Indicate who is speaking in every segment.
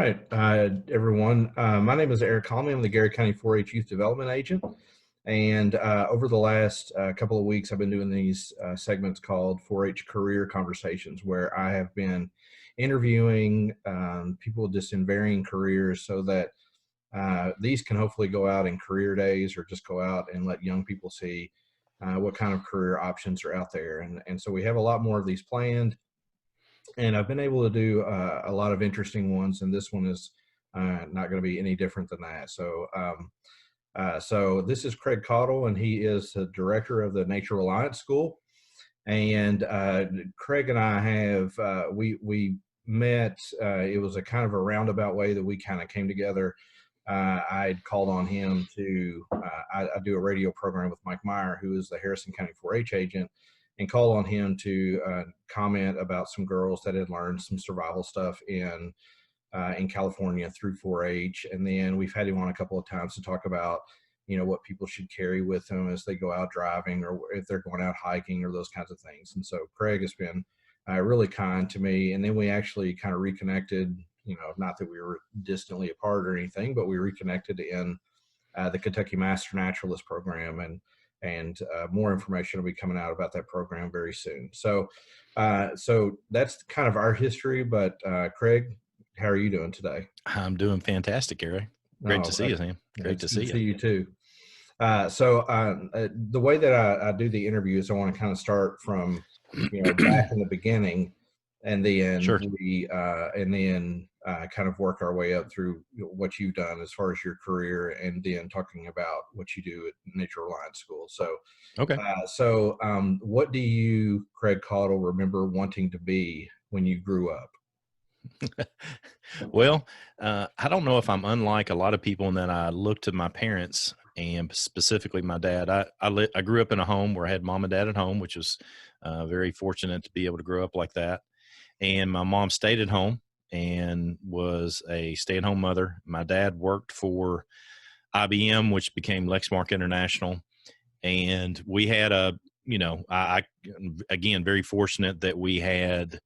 Speaker 1: right, everyone. My name is Eric Conley. I'm the Gary County 4-H Youth Development Agent. And over the last couple of weeks, I've been doing these segments called 4-H Career Conversations, where I have been interviewing people just in varying careers so that these can hopefully go out in career days or just go out and let young people see what kind of career options are out there. And so we have a lot more of these planned. And I've been able to do a lot of interesting ones, and this one is not going to be any different than that. So this is Craig Caudill, and he is the director of the Nature Reliance School. And Craig and I have we met. It was a kind of a roundabout way that we kind of came together. I'd called on him to I do a radio program with Mike Meyer, who is the Harrison County 4-H agent, and call on him to comment about some girls that had learned some survival stuff in California through 4-H. And then we've had him on a couple of times to talk about, what people should carry with them as they go out driving or if they're going out hiking or those kinds of things. And so Craig has been really kind to me. And then we actually kind of reconnected, not that we were distantly apart or anything, but we reconnected in the Kentucky Master Naturalist program, and more information will be coming out about that program very soon. So that's kind of our history. But Craig, how are you doing today?
Speaker 2: I'm doing fantastic, Eric. Great to see you, Sam. Great to see you.
Speaker 1: See you too. The way that I do the interview is I want to kind of start from, back in the beginning, and then
Speaker 2: Sure.
Speaker 1: kind of work our way up through what you've done as far as your career, and then talking about what you do at Nature Reliance School. So,
Speaker 2: okay.
Speaker 1: What do you, Craig Caudill, remember wanting to be when you grew up?
Speaker 2: Well, I don't know if I'm unlike a lot of people in that I look to my parents, and specifically my dad. I grew up in a home where I had mom and dad at home, which was very fortunate to be able to grow up like that. And my mom stayed at home and was a stay-at-home mother. My dad worked for IBM, which became Lexmark International. And we had I again, very fortunate that we had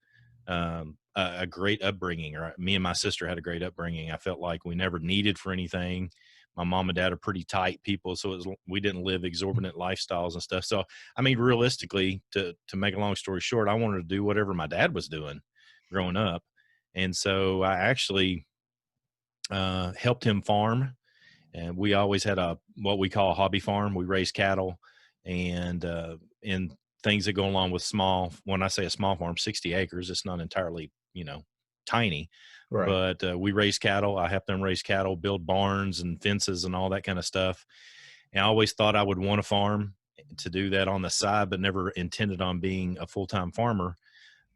Speaker 2: a great upbringing, or me and my sister had a great upbringing. I felt like we never needed for anything. My mom and dad are pretty tight people, so we didn't live exorbitant lifestyles and stuff. So, I mean, realistically, to make a long story short, I wanted to do whatever my dad was doing growing up. And so I actually helped him farm. And we always had what we call a hobby farm. We raised cattle, and things that go along with small. When I say a small farm, 60 acres, it's not entirely, tiny,
Speaker 1: right.
Speaker 2: But we raise cattle. I helped them raise cattle, build barns and fences and all that kind of stuff. And I always thought I would want to farm, to do that on the side, but never intended on being a full-time farmer.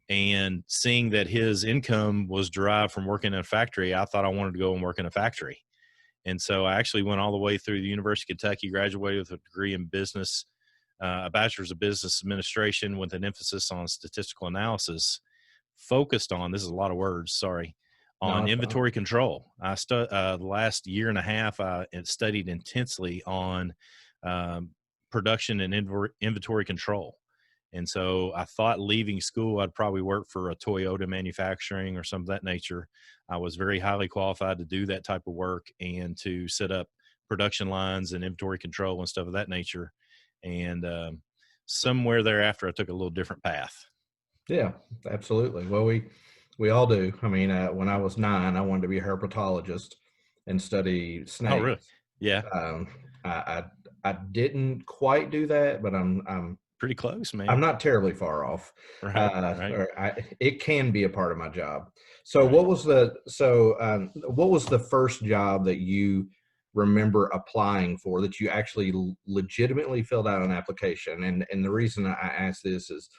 Speaker 2: And seeing that his income was derived from working in a factory, I thought I wanted to go and work in a factory. And so I actually went all the way through the University of Kentucky, graduated with a degree in business, a bachelor's of business administration with an emphasis on statistical analysis, focused on, this is a lot of words, sorry, on inventory control. The last year and a half, I studied intensely on production and inventory control. And so I thought leaving school, I'd probably work for a Toyota manufacturing or something of that nature. I was very highly qualified to do that type of work and to set up production lines and inventory control and stuff of that nature. And somewhere thereafter, I took a little different path.
Speaker 1: Yeah, absolutely. Well, we all do. I mean, when I was 9, I wanted to be a herpetologist and study snakes.
Speaker 2: Oh, really? Yeah.
Speaker 1: I didn't quite do that, but I'm
Speaker 2: pretty close, man.
Speaker 1: I'm not terribly far off.
Speaker 2: Right.
Speaker 1: It can be a part of my job. So right. What was the first job that you remember applying for, that you actually legitimately filled out an application? And the reason I ask this is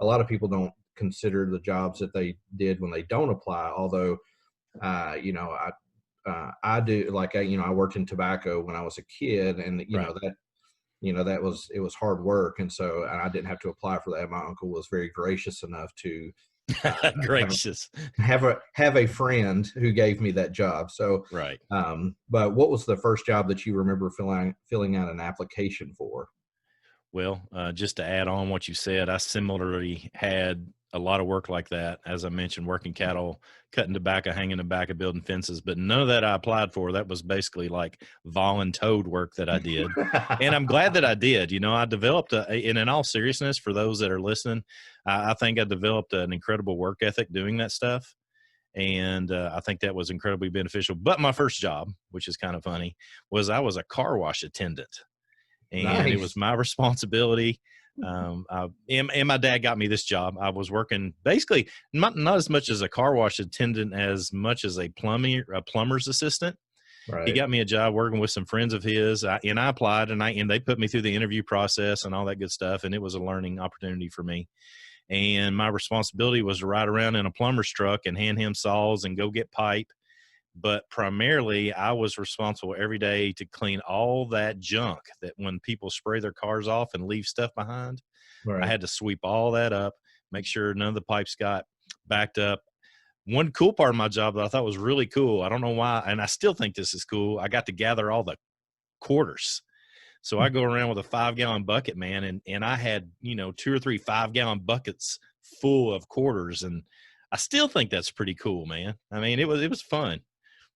Speaker 1: a lot of people don't consider the jobs that they did when they don't apply. Although, I do. Like, I worked in tobacco when I was a kid, and it was hard work, and so I didn't have to apply for that. My uncle was very gracious enough to have a friend who gave me that job. So
Speaker 2: right.
Speaker 1: But what was the first job that you remember filling out an application for?
Speaker 2: Well, just to add on what you said, I similarly had a lot of work like that. As I mentioned, working cattle, cutting tobacco, hanging tobacco, building fences, but none of that I applied for. That was basically like voluntold work that I did. And I'm glad that I did. You know, I developed and in all seriousness, for those that are listening, I think I developed an incredible work ethic doing that stuff. And I think that was incredibly beneficial. But my first job, which is kind of funny, was I was a car wash attendant, and it was
Speaker 1: Nice.
Speaker 2: my responsibility. And my dad got me this job. I was working basically not as much as a car wash attendant as much as a plumber's assistant. He
Speaker 1: Right.
Speaker 2: got me a job working with some friends of his, and I applied, and they put me through the interview process and all that good stuff, and it was a learning opportunity for me. And my responsibility was to ride around in a plumber's truck and hand him saws and go get pipe, but primarily I was responsible every day to clean all that junk that when people spray their cars off and leave stuff behind, I
Speaker 1: Right.
Speaker 2: had to sweep all that up, make sure none of the pipes got backed up. One cool part of my job that I thought was really cool, I don't know why, and I still think this is cool, I got to gather all the quarters. So I go around with a 5-gallon bucket, man, and I had, you know, 2 or 3 5-gallon buckets full of quarters, and I still think that's pretty cool, man. I mean, it was fun.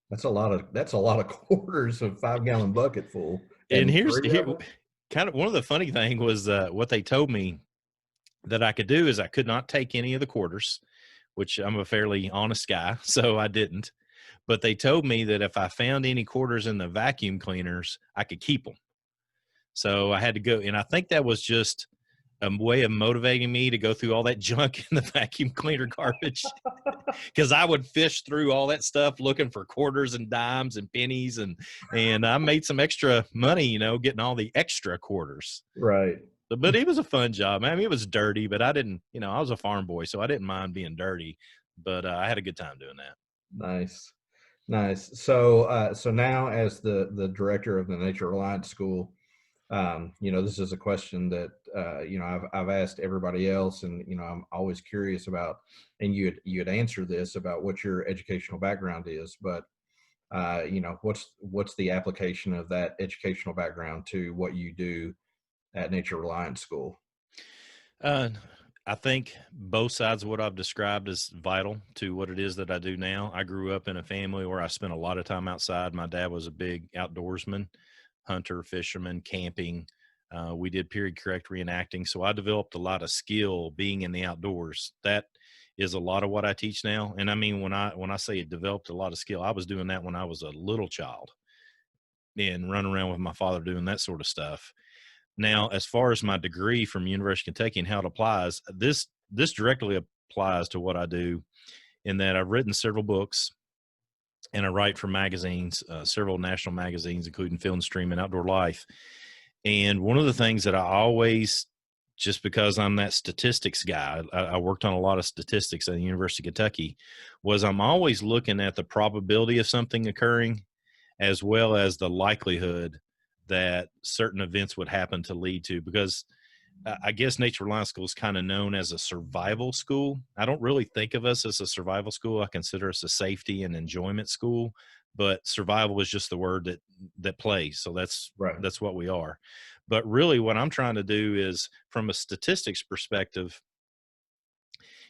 Speaker 1: That's a lot of quarters of 5-gallon bucket full,
Speaker 2: And
Speaker 1: and
Speaker 2: here's
Speaker 1: 3
Speaker 2: here
Speaker 1: of them?
Speaker 2: kind of one of the funny thing was what they told me that I could do is I could not take any of the quarters, which I'm a fairly honest guy, so I didn't. But they told me that if I found any quarters in the vacuum cleaners, I could keep them. So I had to go, and I think that was just a way of motivating me to go through all that junk in the vacuum cleaner garbage because I would fish through all that stuff looking for quarters and dimes and pennies, and I made some extra money, you know, getting all the extra quarters.
Speaker 1: Right.
Speaker 2: But it was a fun job. I mean, it was dirty, but I didn't, you know, I was a farm boy, so I didn't mind being dirty. But I had a good time doing that.
Speaker 1: Nice. Nice. So now as the director of the Nature Reliance School, this is a question that I've asked everybody else, and I'm always curious about. And you had answered this about what your educational background is, but what's the application of that educational background to what you do at Nature Reliance School?
Speaker 2: Uh, I think both sides of what I've described is vital to what it is that I do now. I grew up in a family where I spent a lot of time outside. My dad was a big outdoorsman, hunter, fisherman, camping. We did period correct reenacting. So I developed a lot of skill being in the outdoors. That is a lot of what I teach now. And I mean, when I say it developed a lot of skill, I was doing that when I was a little child and running around with my father doing that sort of stuff. Now, as far as my degree from University of Kentucky and how it applies, this directly applies to what I do in that I've written several books and I write for magazines, several national magazines, including Field and Stream and Outdoor Life. And one of the things that I always, just because I'm that statistics guy, I worked on a lot of statistics at the University of Kentucky, was I'm always looking at the probability of something occurring as well as the likelihood that certain events would happen to lead to. Because I guess Nature Reliance School is kind of known as a survival school. I don't really think of us as a survival school. I consider us a safety and enjoyment school, but survival is just the word that plays. So
Speaker 1: Right.
Speaker 2: that's what we are. But really, what I'm trying to do is, from a statistics perspective,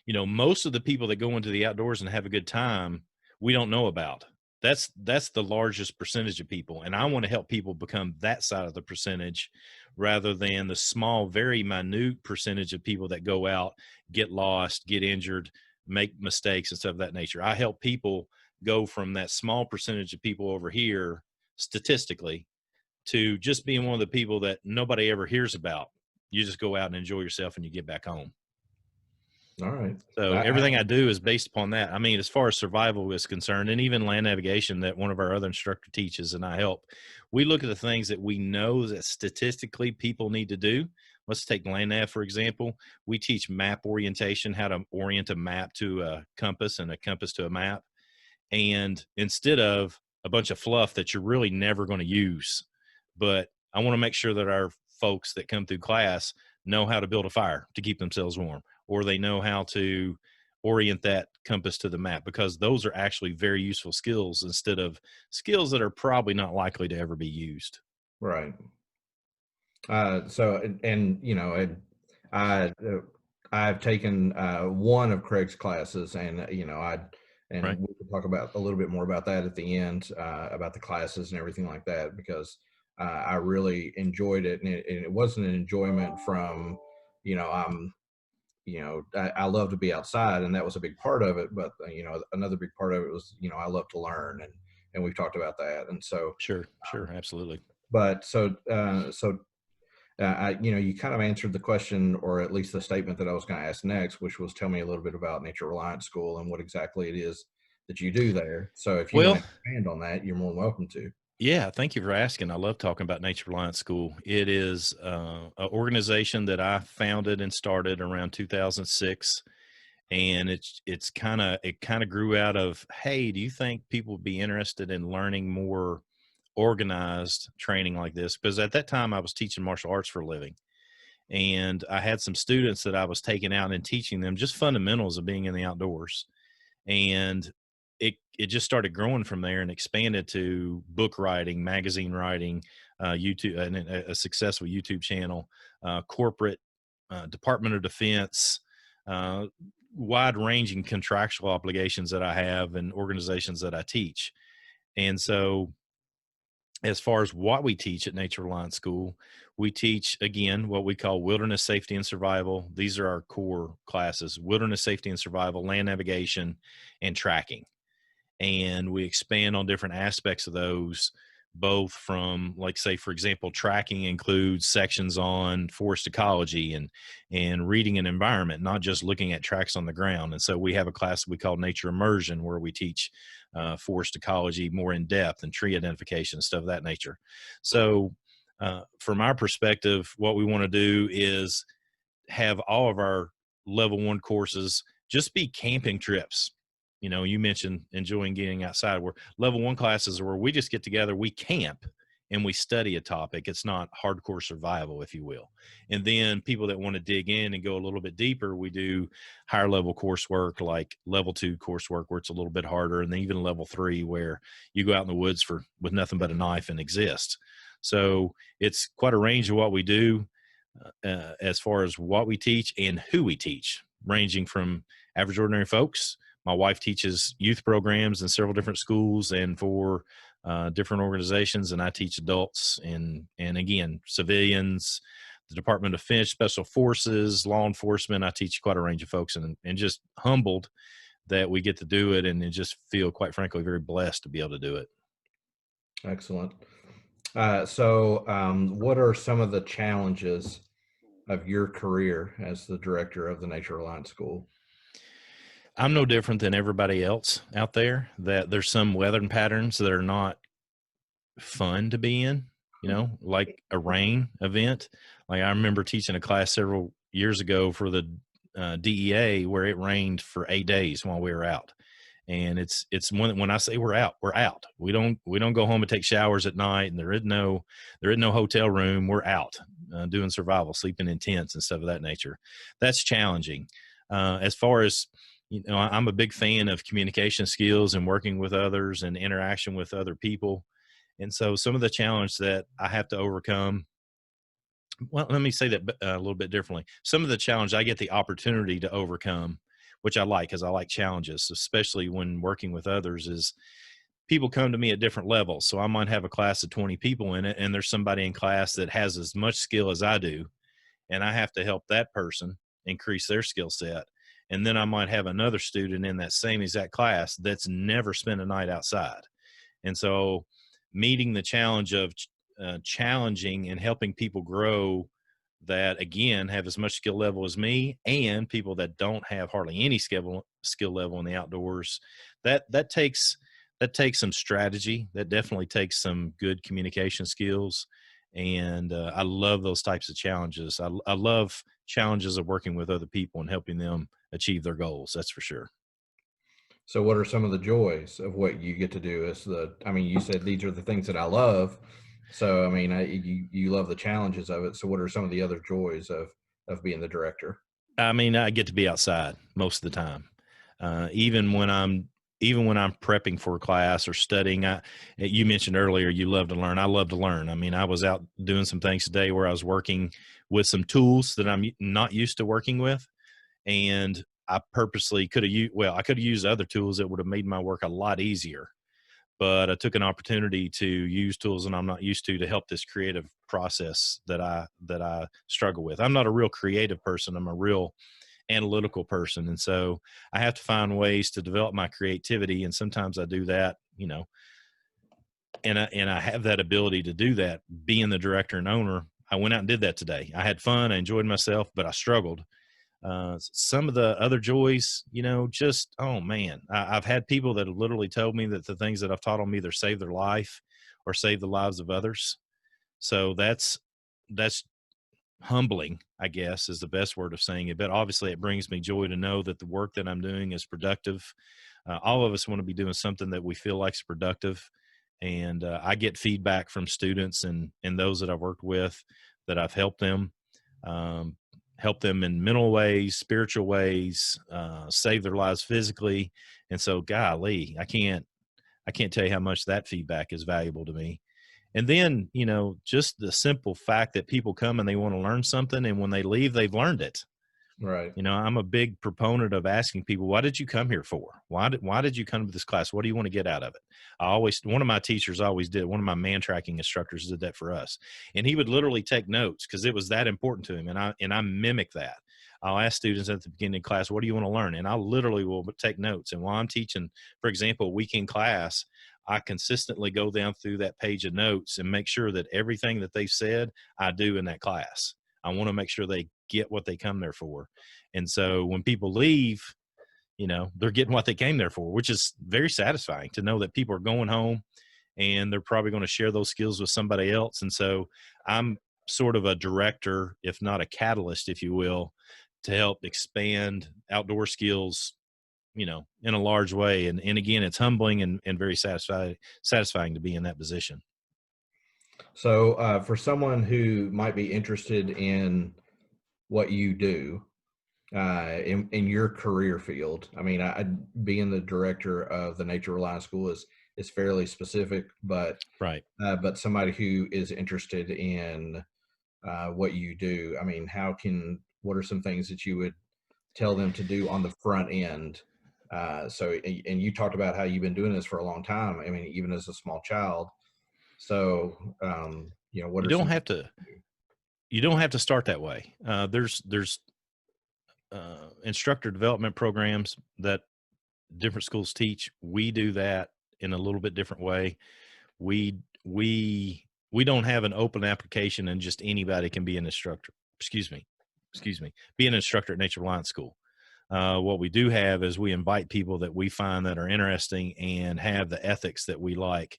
Speaker 2: you know, most of the people that go into the outdoors and have a good time, we don't know about. That's the largest percentage of people, and I want to help people become that side of the percentage rather than the small, very minute percentage of people that go out, get lost, get injured, make mistakes and stuff of that nature. I help people go from that small percentage of people over here statistically to just being one of the people that nobody ever hears about. You just go out and enjoy yourself and you get back home.
Speaker 1: All right.
Speaker 2: So everything I do is based upon that. I mean, as far as survival is concerned, and even land navigation that one of our other instructor teaches and I help, we look at the things that we know that statistically people need to do. Let's take land nav, for example. We teach map orientation, how to orient a map to a compass and a compass to a map. And instead of a bunch of fluff that you're really never going to use, but I want to make sure that our folks that come through class know how to build a fire to keep themselves warm, or they know how to orient that compass to the map, because those are actually very useful skills instead of skills that are probably not likely to ever be used.
Speaker 1: Right. So and I I've taken one of Craig's classes, and
Speaker 2: Right.
Speaker 1: we can talk about a little bit more about that at the end, about the classes and everything like that, because I really enjoyed it, and it wasn't an enjoyment from, I'm, I love to be outside, and that was a big part of it. But another big part of it was, I love to learn, and we've talked about that, and so.
Speaker 2: Sure. Sure. Absolutely.
Speaker 1: But you kind of answered the question, or at least the statement that I was going to ask next, which was tell me a little bit about Nature Reliance School and what exactly it is that you do there. So if you want
Speaker 2: Well,
Speaker 1: to expand on that, you're more than welcome to.
Speaker 2: yeah, thank you for asking. I love talking about Nature Reliance School. It is an organization that I founded and started around 2006, and it kind of grew out of, hey, do you think people would be interested in learning more organized training like this? Because at that time I was teaching martial arts for a living, and I had some students that I was taking out and teaching them just fundamentals of being in the outdoors, and it just started growing from there and expanded to book writing, magazine writing, YouTube, and a successful YouTube channel, corporate, Department of Defense, uh, wide ranging contractual obligations that I have and organizations that I teach. And so, as far as what we teach at Nature Reliance School, we teach again what we call wilderness safety and survival. These are our core classes: wilderness safety and survival, land navigation, and tracking. And we expand on different aspects of those, both from, like, say for example, tracking includes sections on forest ecology and reading an environment, not just looking at tracks on the ground. And so we have a class we call nature immersion, where we teach forest ecology more in depth and tree identification and stuff of that nature. So from our perspective, what we want to do is have all of our level one courses just be camping trips. You mentioned enjoying getting outside, where level one classes are where we just get together, we camp, and we study a topic. It's not hardcore survival, if you will. And then people that want to dig in and go a little bit deeper, we do higher level coursework, like level two coursework, where it's a little bit harder, and then even level three, where you go out in the woods with nothing but a knife and exist. So it's quite a range of what we do, as far as what we teach and who we teach, ranging from average ordinary folks. My wife teaches youth programs in several different schools and for different organizations, and I teach adults and again, civilians, the Department of Defense, Special Forces, law enforcement. I teach quite a range of folks, and just humbled that we get to do it, and just feel, quite frankly, very blessed to be able to do it.
Speaker 1: Excellent. What are some of the challenges of your career as the director of the Nature Reliance School?
Speaker 2: I'm no different than everybody else out there, that there's some weather patterns that are not fun to be in, like a rain event. Like, I remember teaching a class several years ago for the DEA, where it rained for 8 days while we were out. And it's when I say we're out, we're out. We don't go home and take showers at night, and there is no hotel room. We're out doing survival, sleeping in tents and stuff of that nature. That's challenging. As far as, I'm a big fan of communication skills and working with others and interaction with other people. And so some of the challenge that I have to overcome, well, let me say that a little bit differently. Some of the challenge I get the opportunity to overcome, which I like, because I like challenges, especially when working with others, is people come to me at different levels. So I might have a class of 20 people in it, and there's somebody in class that has as much skill as I do, and I have to help that person increase their skill set. And then I might have another student in that same exact class that's never spent a night outside. And so meeting the challenge of challenging and helping people grow, that again have as much skill level as me, and people that don't have hardly any skill level in the outdoors, that takes some strategy. That definitely takes some good communication skills. And I love those types of challenges. I love challenges of working with other people and helping them achieve their goals. That's for sure.
Speaker 1: So what are some of the joys of what you get to do you said these are the things that I love. So, you love the challenges of it. So what are some of the other joys of being the director?
Speaker 2: I mean, I get to be outside most of the time. Even when I'm prepping for a class or studying. You mentioned earlier you love to learn. I love to learn. I mean, I was out doing some things today where I was working with some tools that I'm not used to working with, And I purposely could have used, well, I could have used other tools that would have made my work a lot easier, but I took an opportunity to use tools that I'm not used to help this creative process that I struggle with. I'm not a real creative person. I'm a real analytical person. And so I have to find ways to develop my creativity. And sometimes I do that, and I have that ability to do that being the director and owner. I went out and did that today. I had fun. I enjoyed myself, but I struggled. Some of the other joys, just, oh man, I've had people that have literally told me that the things that I've taught them either save their life or save the lives of others. So that's humbling, I guess, is the best word of saying it. But obviously it brings me joy to know that the work that I'm doing is productive. All of us want to be doing something that we feel like is productive. And I get feedback from students and those that I've worked with, that I've um, help them in mental ways, spiritual ways, save their lives physically. And so, golly, I can't tell you how much that feedback is valuable to me. And then, just the simple fact that people come and they want to learn something, and when they leave, they've learned it.
Speaker 1: Right.
Speaker 2: I'm a big proponent of asking people, what did you come here for? Why did you come to this class? What do you want to get out of it? One of my teachers always did, one of my man tracking instructors did that for us. And he would literally take notes because it was that important to him. And I mimic that. I'll ask students at the beginning of class, what do you want to learn? And I literally will take notes. And while I'm teaching, for example, a weekend class, I consistently go down through that page of notes and make sure that everything that they've said, I do in that class. I want to make sure they get what they come there for. And so when people leave, they're getting what they came there for, which is very satisfying to know that people are going home and they're probably going to share those skills with somebody else. And so I'm sort of a director, if not a catalyst, if you will, to help expand outdoor skills, in a large way. And again, it's humbling and very satisfying to be in that position.
Speaker 1: So, for someone who might be interested in what you do, in your career field, I mean, being the director of the Nature Reliance School is fairly specific,
Speaker 2: Right.
Speaker 1: but somebody who is interested in what you do, I mean, what are some things that you would tell them to do on the front end? And you talked about how you've been doing this for a long time. I mean, even as a small child. So, what
Speaker 2: You
Speaker 1: are
Speaker 2: don't
Speaker 1: some
Speaker 2: have
Speaker 1: things
Speaker 2: to,
Speaker 1: you do?
Speaker 2: you don't have to start that way. There's instructor development programs that different schools teach. We do that in a little bit different way. We don't have an open application and just anybody can be an instructor. Excuse me, be an instructor at Nature Reliance School. What we do have is we invite people that we find that are interesting and have the ethics that we like,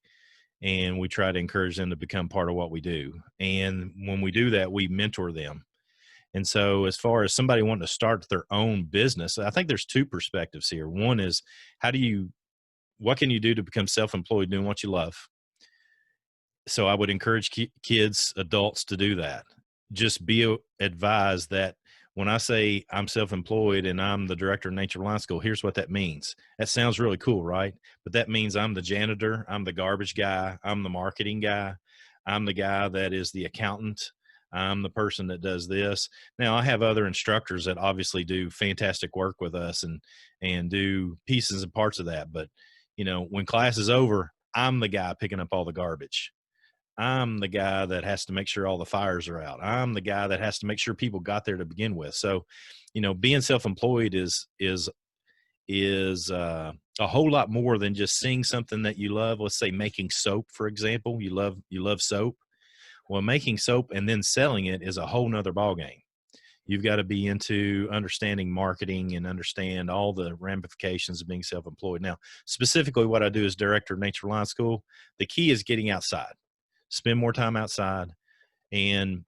Speaker 2: and we try to encourage them to become part of what we do. And when we do that, we mentor them. And so, as far as somebody wanting to start their own business, I think there's two perspectives here. One is, what can you do to become self-employed doing what you love? So I would encourage kids, adults to do that. Just be advised that when I say I'm self-employed and I'm the director of Nature Reliance School, here's what that means. That sounds really cool, right? But that means I'm the janitor, I'm the garbage guy, I'm the marketing guy, I'm the guy that is the accountant, I'm the person that does this. Now I have other instructors that obviously do fantastic work with us and do pieces and parts of that. But when class is over, I'm the guy picking up all the garbage. I'm the guy that has to make sure all the fires are out. I'm the guy that has to make sure people got there to begin with. So, being self-employed is a whole lot more than just seeing something that you love. Let's say making soap, for example. You love soap. Well, making soap and then selling it is a whole nother ballgame. You've got to be into understanding marketing and understand all the ramifications of being self-employed. Now, specifically, what I do as director of Nature Reliance School, the key is getting outside. Spend more time outside and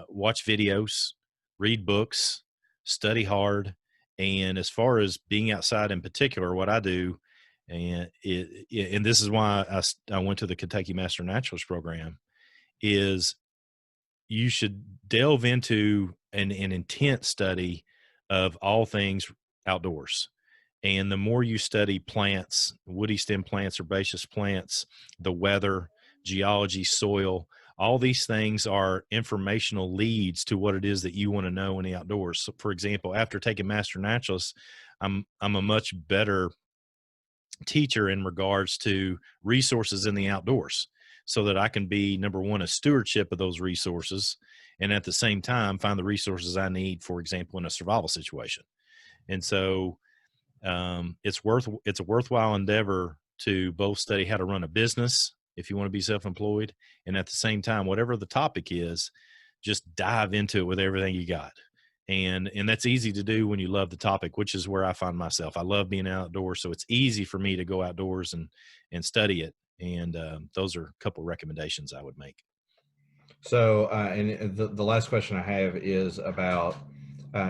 Speaker 2: watch videos, read books, study hard. And as far as being outside in particular, what I do, and this is why I went to the Kentucky Master Naturalist program, is you should delve into an intense study of all things outdoors. And the more you study plants, woody stem plants, herbaceous plants, the weather, geology, soil, All these things are informational leads to what it is that you want to know in the outdoors. So for example, after taking Master Naturalist, I'm a much better teacher in regards to resources in the outdoors, so that I can be, number one, a stewardship of those resources, and at the same time find the resources I need, for example, in a survival situation. And so it's a worthwhile endeavor to both study how to run a business if you want to be self-employed, and at the same time, whatever the topic is, just dive into it with everything you got. And that's easy to do when you love the topic, which is where I find myself. I love being outdoors, so it's easy for me to go outdoors and study it. And those are a couple recommendations I would make.
Speaker 1: So, and the last question I have is about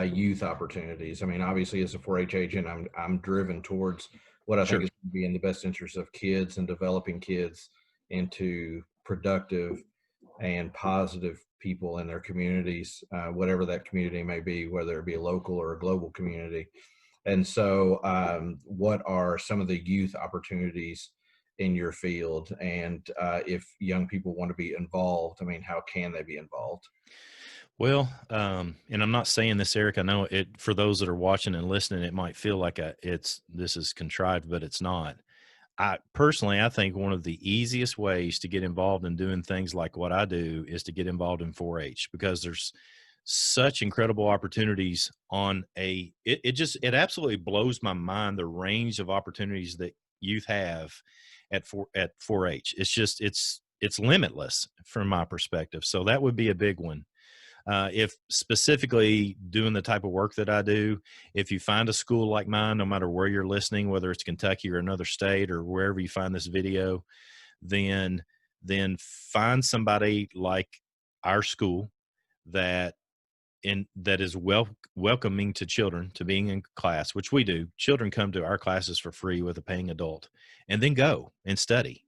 Speaker 1: youth opportunities. I mean, obviously, as a 4-H agent, I'm driven towards what I think
Speaker 2: Sure.
Speaker 1: is going to be in the best interest of kids and developing kids into productive and positive people in their communities, whatever that community may be, whether it be a local or a global community. And so, what are some of the youth opportunities in your field? And if young people want to be involved, I mean, how can they be involved?
Speaker 2: Well, and I'm not saying this, Eric. I know it, for those that are watching and listening, it might feel like this is contrived, but it's not. I personally, I think one of the easiest ways to get involved in doing things like what I do is to get involved in 4-H, because there's such incredible opportunities on it absolutely blows my mind, the range of opportunities that youth have at 4-H. It's just it's limitless from my perspective. So that would be a big one. If specifically doing the type of work that I do, if you find a school like mine, no matter where you're listening, whether it's Kentucky or another state or wherever you find this video, then find somebody like our school that that is welcoming to children to being in class, which we do. Children come to our classes for free with a paying adult, and then go and study.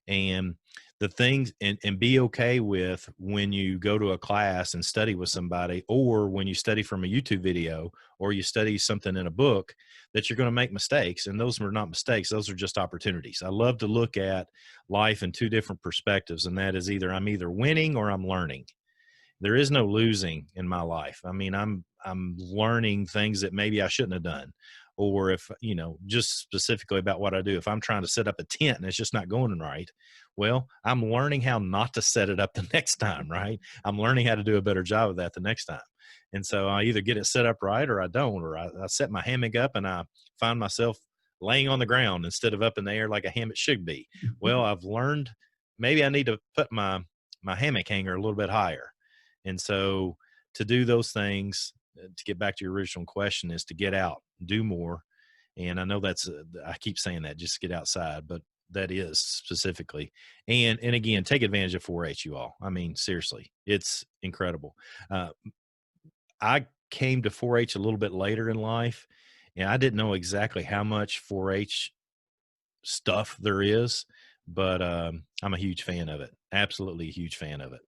Speaker 2: And the things, and be okay with when you go to a class and study with somebody, or when you study from a YouTube video, or you study something in a book, that you're going to make mistakes. And those are not mistakes. Those are just opportunities. I love to look at life in two different perspectives. And that is, either I'm either winning or I'm learning. There is no losing in my life. I mean, I'm learning things that maybe I shouldn't have done. Or if, just specifically about what I do, if I'm trying to set up a tent and it's just not going right, well, I'm learning how not to set it up the next time, right? I'm learning how to do a better job of that the next time. And so I either get it set up right or I don't, or I set my hammock up and I find myself laying on the ground instead of up in the air like a hammock should be. Well, I've learned maybe I need to put my hammock hanger a little bit higher. And so to do those things, to get back to your original question, is to get out, do more. And I know I keep saying that, just get outside, but that is specifically. And again, take advantage of 4-H, you all. I mean, seriously, it's incredible. Uh, I came to 4-H a little bit later in life, and I didn't know exactly how much 4-H stuff there is, but I'm a huge fan of it. Absolutely a huge fan of it.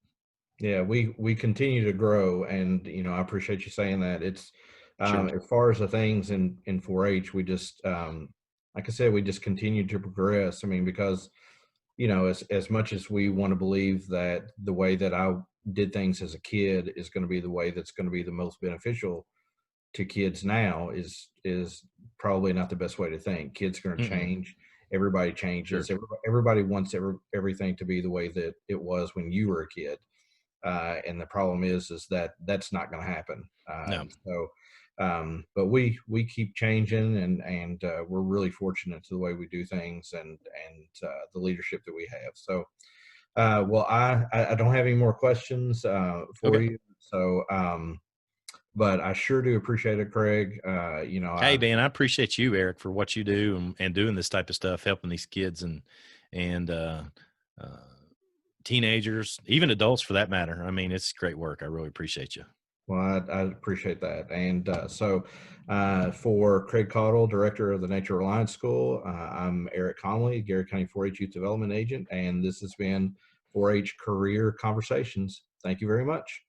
Speaker 1: Yeah, we continue to grow, and I appreciate you saying that. It's
Speaker 2: Sure.
Speaker 1: as far as the things in 4-H, we just like I said, we just continue to progress. I mean, because as much as we want to believe that the way that I did things as a kid is going to be the way that's going to be the most beneficial to kids now, is probably not the best way to think. Kids are going to
Speaker 2: Mm-mm.
Speaker 1: change. Everybody
Speaker 2: Sure.
Speaker 1: changes. Everybody wants everything to be the way that it was when you were a kid. And the problem is that that's not going to happen.
Speaker 2: No.
Speaker 1: But we keep changing, and we're really fortunate to the way we do things, and the leadership that we have. So, well, I don't have any more questions for
Speaker 2: Okay.
Speaker 1: you. So, but I sure do appreciate it, Craig.
Speaker 2: Hey, man, I appreciate you, Eric, for what you do and doing this type of stuff, helping these kids and uh, teenagers, even adults for that matter. I mean, it's great work. I really appreciate you.
Speaker 1: Well, I appreciate that. And for Craig Caudill, Director of the Nature Reliance School, I'm Eric Conley, Garrett County 4-H Youth Development Agent, and this has been 4-H Career Conversations. Thank you very much.